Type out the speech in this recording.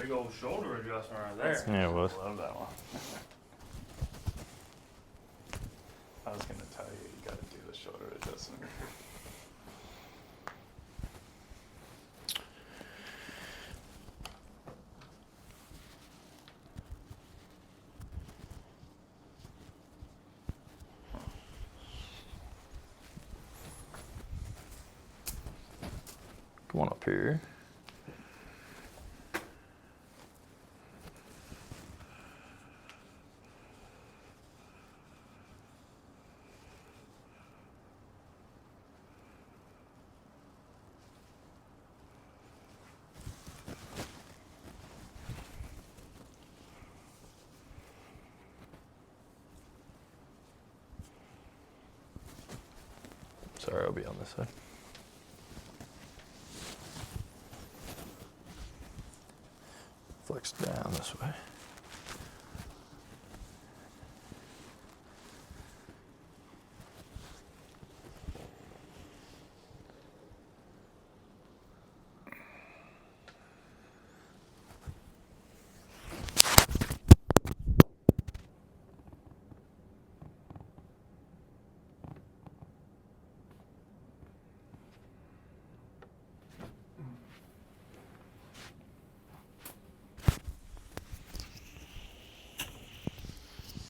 big old shoulder adjustment right there. Yeah, it was. I love that one. I was gonna tell you, you gotta do the shoulder adjustment. Come on up here. Sorry, I'll be on this side. Flex down this way.